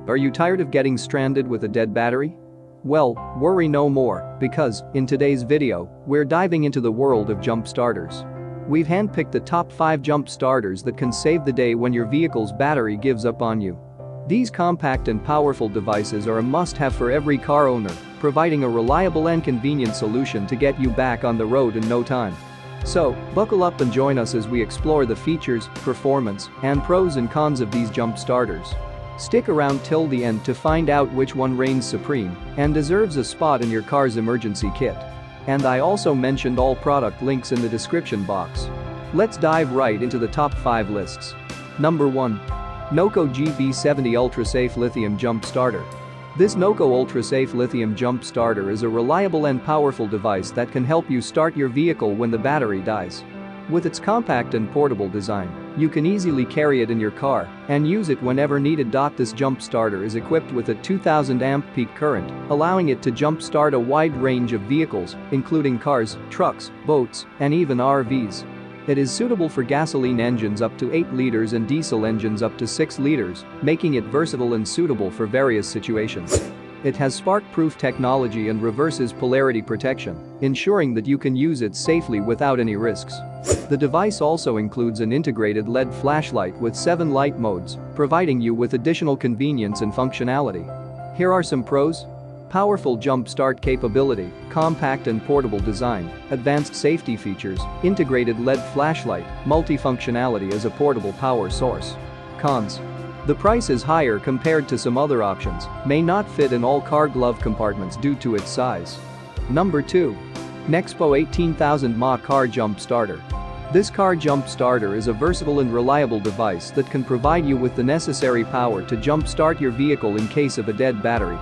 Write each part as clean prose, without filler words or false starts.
Are you tired of getting stranded with a dead battery? Well, worry no more, because, in today's video, we're diving into the world of jump starters. We've handpicked the top 5 jump starters that can save the day when your vehicle's battery gives up on you. These compact and powerful devices are a must-have for every car owner, providing a reliable and convenient solution to get you back on the road in no time. So, buckle up and join us as we explore the features, performance, and pros and cons of these jump starters. Stick around till the end to find out which one reigns supreme and deserves a spot in your car's emergency kit. And I also mentioned all product links in the description box. Let's dive right into the top 5 lists. Number 1. Noco GB70 Ultra-Safe Lithium Jump Starter. This Noco Ultra-Safe Lithium Jump Starter is a reliable and powerful device that can help you start your vehicle when the battery dies. With its compact and portable design, you can easily carry it in your car and use it whenever needed. This jump starter is equipped with a 2000 amp peak current, allowing it to jump start a wide range of vehicles, including cars, trucks, boats, and even RVs. It is suitable for gasoline engines up to 8 liters and diesel engines up to 6 liters, making it versatile and suitable for various situations. It has spark-proof technology and reverses polarity protection, ensuring that you can use it safely without any risks. The device also includes an integrated LED flashlight with 7 light modes, providing you with additional convenience and functionality. Here are some pros. Powerful jump start capability, compact and portable design, advanced safety features, integrated LED flashlight, multifunctionality as a portable power source. Cons. The price is higher compared to some other options, may not fit in all car glove compartments due to its size. Number 2. Nexpo 18000 mAh Car Jump Starter. This car jump starter is a versatile and reliable device that can provide you with the necessary power to jump start your vehicle in case of a dead battery.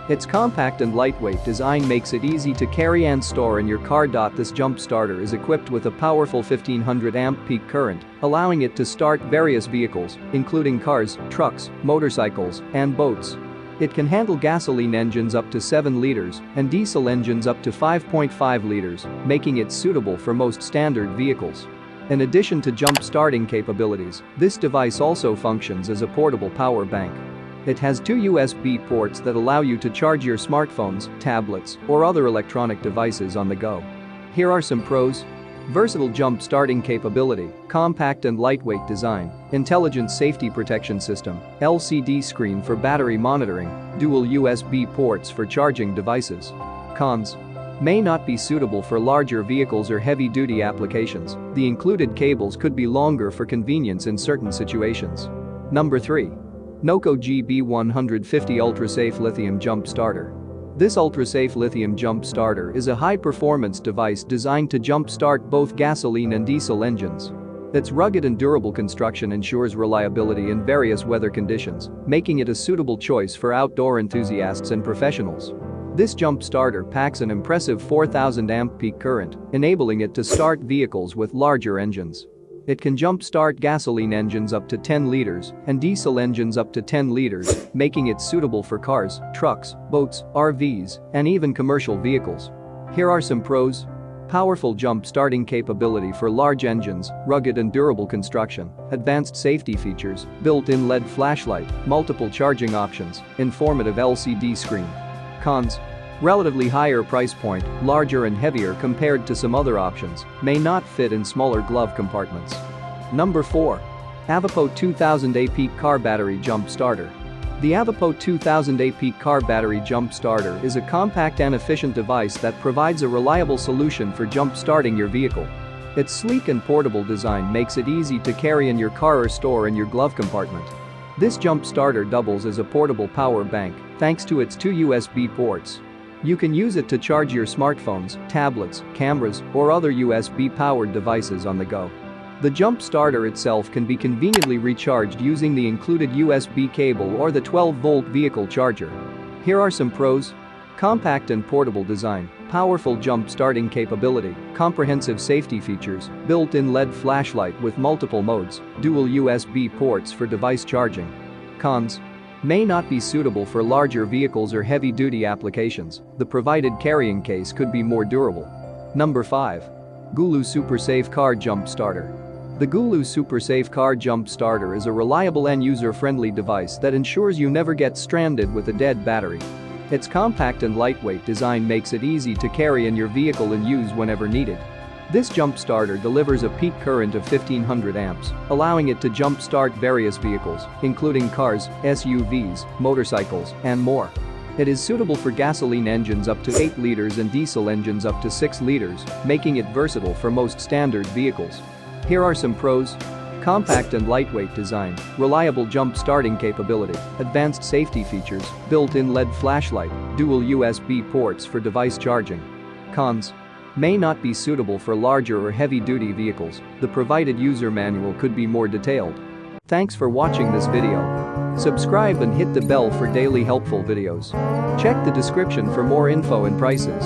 Its compact and lightweight design makes it easy to carry and store in your car. This jump starter is equipped with a powerful 1500 amp peak current, allowing it to start various vehicles, including cars, trucks, motorcycles, and boats. It can handle gasoline engines up to 7 liters and diesel engines up to 5.5 liters, making it suitable for most standard vehicles. In addition to jump starting capabilities, this device also functions as a portable power bank. It has 2 USB ports that allow you to charge your smartphones, tablets, or other electronic devices on the go. Here are some pros. Versatile jump starting capability, compact and lightweight design, intelligent safety protection system, LCD screen for battery monitoring, dual USB ports for charging devices. Cons. May not be suitable for larger vehicles or heavy-duty applications. The included cables could be longer for convenience in certain situations. Number 3. Noco GB150 Ultra-Safe Lithium Jump Starter. This ultra-safe lithium jump starter is a high-performance device designed to jump-start both gasoline and diesel engines. Its rugged and durable construction ensures reliability in various weather conditions, making it a suitable choice for outdoor enthusiasts and professionals. This jump starter packs an impressive 4000 amp peak current, enabling it to start vehicles with larger engines. It can jump-start gasoline engines up to 10 liters and diesel engines up to 10 liters, making it suitable for cars, trucks, boats, RVs, and even commercial vehicles. Here are some pros. Powerful jump-starting capability for large engines, rugged and durable construction, advanced safety features, built-in LED flashlight, multiple charging options, informative LCD screen. Cons. Relatively higher price point, larger and heavier compared to some other options, may not fit in smaller glove compartments. Number 4. Avapo 2000 AP Car Battery Jump Starter. The Avapo 2000 AP Car Battery Jump Starter is a compact and efficient device that provides a reliable solution for jump-starting your vehicle. Its sleek and portable design makes it easy to carry in your car or store in your glove compartment. This jump starter doubles as a portable power bank thanks to its 2 USB ports. You can use it to charge your smartphones, tablets, cameras, or other USB-powered devices on the go. The jump starter itself can be conveniently recharged using the included USB cable or the 12-volt vehicle charger. Here are some pros. Compact and portable design, powerful jump starting capability, comprehensive safety features, built-in LED flashlight with multiple modes, dual USB ports for device charging. Cons. May not be suitable for larger vehicles or heavy-duty applications. The provided carrying case could be more durable. Number 5. Gulu Super Safe Car Jump Starter. The Gulu Super Safe Car Jump Starter is a reliable and user-friendly device that ensures you never get stranded with a dead battery. Its compact and lightweight design makes it easy to carry in your vehicle and use whenever needed. This jump starter delivers a peak current of 1500 amps, allowing it to jump start various vehicles, including cars, SUVs, motorcycles, and more. It is suitable for gasoline engines up to 8 liters and diesel engines up to 6 liters, making it versatile for most standard vehicles. Here are some pros. Compact and lightweight design, reliable jump starting capability, advanced safety features, built-in LED flashlight, dual USB ports for device charging. Cons: may not be suitable for larger or heavy-duty vehicles. The provided user manual could be more detailed. Thanks for watching this video. Subscribe and hit the bell for daily helpful videos. Check the description for more info and prices.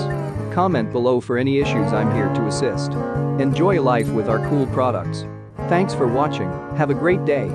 Comment below for any issues. I'm here to assist. Enjoy life with our cool products. Thanks for watching. Have a great day.